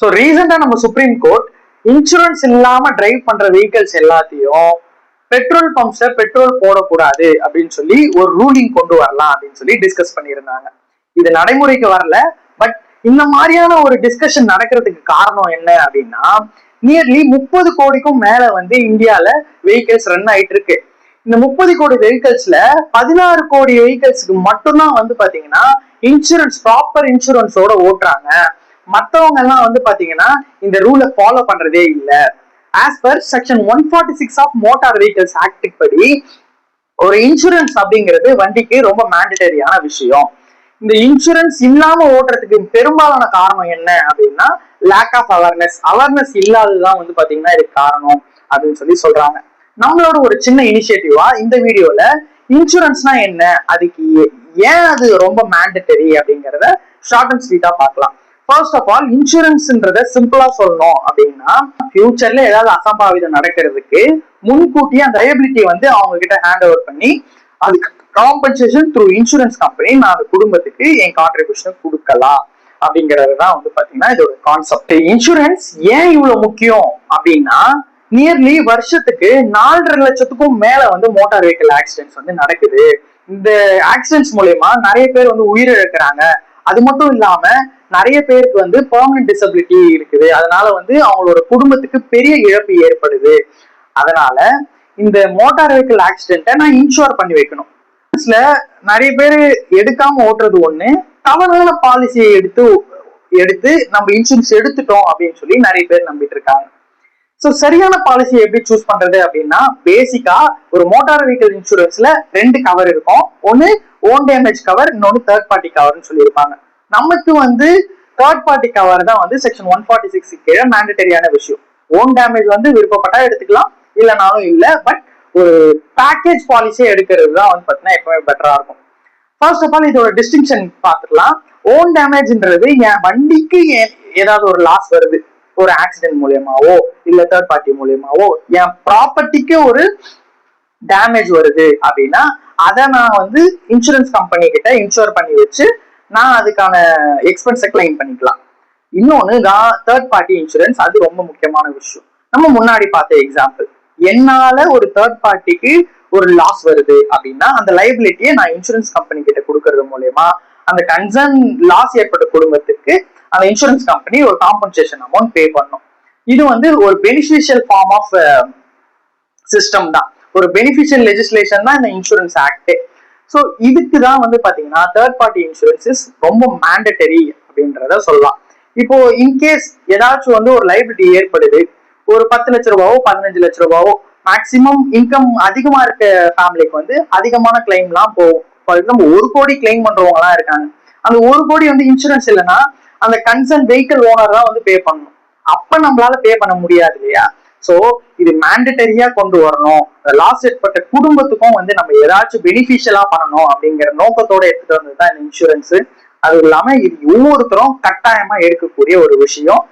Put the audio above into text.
So ரீசெண்டா நம்ம supreme court insurance இல்லாம டிரைவ் பண்ற வெஹிக்கிள்ஸ் எல்லாத்தையும் பெட்ரோல் பம்ப்ஸ்ல பெட்ரோல் போடக்கூடாது அப்படின்னு சொல்லி ஒரு ரூலிங் கொண்டு வரலாம் அப்படின்னு சொல்லி டிஸ்கஸ் பண்ணியிருந்தாங்க. இது நடைமுறைக்கு வரல. பட் இந்த மாதிரியான ஒரு டிஸ்கஷன் நடக்கிறதுக்கு காரணம் என்ன அப்படின்னா, நியர்லி 30 கோடிக்கும் மேல இந்தியால வெஹிக்கிள்ஸ் ரன் ஆயிட்டு இருக்கு. இந்த 30 கோடி வெஹிக்கிள்ஸ்ல 16 கோடி வெஹிக்கிள்ஸ்க்கு மட்டும்தான் பாத்தீங்கன்னா இன்சூரன்ஸ், ப்ராப்பர் இன்சூரன்ஸோட ஓட்டுறாங்க. மத்தவங்க எல்லாம் பாத்தீங்கன்னா இந்த ரூலை ஃபாலோ பண்றதே இல்லை. As per section 146 of motor vehicles act படி ஒரு இன்சூரன்ஸ் அப்படிங்கிறது வண்டிக்கு ரொம்ப மேண்டட்டரியான விஷயம். இந்த இன்சூரன்ஸ் இல்லாம ஓட்டுறதுக்கு பெரும்பாலான காரணம் என்ன அப்படின்னா லேக் ஆஃப் அவேர்னஸ் இல்லாததுதான் பாத்தீங்கன்னா இதுக்கு காரணம் அப்படின்னு சொல்லி சொல்றாங்க. நம்மளோட ஒரு சின்ன இனிஷியேட்டிவா இந்த வீடியோல இன்சூரன்ஸ்னா என்ன, அதுக்கு ஏன் அது ரொம்ப மேண்டட்டரி அப்படிங்கிறத ஷார்ட் அண்ட் ஸ்வீட்டா பார்க்கலாம். ஃபர்ஸ்ட் ஆஃப் ஆல், இன்சூரன்ஸ்ன்றத சிம்பிளா சொல்லணும் அப்படின்னா, ஃபியூச்சர்ல ஏதாவது அசம்பாவிதம் நடக்கிறதுக்கு முன்கூட்டியே அந்த லையபிலிட்டி அவங்க கிட்ட ஹேண்ட் ஓவர் பண்ணி அதுக்கு காம்பன்சேஷன் த்ரூ இன்சூரன்ஸ் கம்பெனி நான் அந்த குடும்பத்துக்கு என் கான்ட்ரிபியூஷன் கொடுக்கலாம் அப்படிங்கிறது தான் பாத்தீங்கன்னா இதோட கான்செப்ட். இன்சூரன்ஸ் ஏன் இவ்வளவு முக்கியம் அப்படின்னா, நியர்லி வருஷத்துக்கு 4.5 லட்சத்துக்கும் மேல மோட்டார் வெஹிக்கிள் ஆக்சிடென்ட்ஸ் நடக்குது. இந்த ஆக்சிடென்ட்ஸ் மூலயமா நிறைய பேர் உயிரிழக்கிறாங்க. அது மட்டும் இல்லாம நிறைய பேருக்கு பெர்மனன்ட் டிசபிலிட்டி இருக்குது. அதனால அவங்களோட குடும்பத்துக்கு பெரிய இழப்பு ஏற்படுது. அதனால இந்த மோட்டார் வெஹிக்கிள் ஆக்சிடென்ட்டை நான் இன்சூர் பண்ணி வைக்கணும். நிறைய பேர் எடுக்காம ஓட்டுறது ஒண்ணு, தவறான பாலிசியை எடுத்து நம்ம இன்சூரன்ஸ் எடுத்துட்டோம் அப்படின்னு சொல்லி நிறைய பேர் நம்பிட்டு இருக்காங்க. ஸோ சரியான பாலிசியை எப்படி சூஸ் பண்றது அப்படின்னா, பேசிக்கா ஒரு மோட்டார் வெஹிக்கிள் இன்சூரன்ஸ்ல 2 கவர் இருக்கும். ஒன்னு ஓன் டேமேஜ் கவர், இன்னொன்னு தேர்ட் பார்ட்டி கவர்னு சொல்லியிருப்பாங்க. நமக்கு தேர்ட் பார்ட்டி கவர் தான் செக்ஷன் 146 கீழே மேண்டட்டரியான விஷயம். ஓன் டேமேஜ் விருப்பப்பட்டா எடுத்துக்கலாம், இல்லைனாலும் இல்லை. பட் ஒரு பேக்கேஜ் பாலிசியை எடுக்கிறது தான் பாத்தீங்கன்னா எப்பவுமே பெட்டரா இருக்கும். ஃபர்ஸ்ட் ஆஃப் ஆல் இதோட டிஸ்டிங்ஷன் பார்த்துக்கலாம். ஓன் டேமேஜ்ன்றது என் வண்டிக்கு ஏதாவது ஒரு லாஸ் வருது, ஒரு ஆக்சிடென்ட் மூலியமாவோ இல்ல தேர்ட் பார்ட்டி மூலியமாவோ என் ப்ராப்பர்ட்டிக்கு ஒரு டேமேஜ் வருது அப்படின்னா அதை நான் இன்சூரன்ஸ் கம்பெனி கிட்ட இன்சூர் பண்ணி வச்சு நான் அதுக்கான எக்ஸ்பென்ஸை கிளைம் பண்ணிக்கலாம். இன்னொன்னு தேர்ட் பார்ட்டி இன்சூரன்ஸ், அது ரொம்ப முக்கியமான விஷயம். நம்ம முன்னாடி பார்த்த எக்ஸாம்பிள், என்னால ஒரு தேர்ட் பார்ட்டிக்கு ஒரு லாஸ் வருது அப்படின்னா அந்த லைபிலிட்டியை நான் இன்சூரன்ஸ் கம்பெனி கிட்ட கொடுக்கறது மூலயமா அந்த கன்சர்ன் லாஸ் ஏற்பட்ட குடும்பத்துக்கு அந்த இன்சூரன்ஸ் கம்பெனி ஒரு காம்பன்சேஷன் அமௌண்ட் பே பண்ணும். இது ஒரு பெனிஃபிஷியல் ஃபார்ம் ஆஃப் சிஸ்டம் தான், ஒரு பெனிஃபிஷியல் லெஜிஸ்லேஷன் தான் இந்த இன்சூரன்ஸ் ஆக்ட். ஸோ இதுக்கு தான் பாத்தீங்கன்னா தேர்ட் பார்ட்டி இன்சூரன்ஸஸ் ரொம்ப மேண்டட்டரி அப்படின்றத சொல்லலாம். இப்போ இன்கேஸ் ஏதாச்சும் ஒரு லைபிலிட்டி ஏற்படுது, ஒரு 10 லட்ச ரூபாவோ 15 லட்ச ரூபாவோ மேக்சிமம் இன்கம் அதிகமா இருக்க ஃபேமிலிக்கு அதிகமான கிளைம்லாம் போகும். ஃபார் எக்ஸாம்பிள் 1 கோடி கிளைம் பண்றவங்க எல்லாம் இருக்காங்க. அந்த 1 கோடி இன்சூரன்ஸ் இல்லைன்னா அந்த கன்சர்ன் வெஹிக்கிள் ஓனர் தான் பே பண்ணணும். அப்ப நம்மளால பே பண்ண முடியாது இல்லையா? சோ இது மேண்டட்டரியா கொண்டு வரணும். லாஸ் ஏற்பட்ட குடும்பத்துக்கும் நம்ம ஏதாச்சும் பெனிஃபிஷியலா பண்ணணும் அப்படிங்கிற நோக்கத்தோட எடுத்துட்டு வந்ததுதான் இந்த இன்சூரன்ஸ். அது இல்லாம இது ஒவ்வொருத்தரும் கட்டாயமா எடுக்கக்கூடிய ஒரு விஷயம்.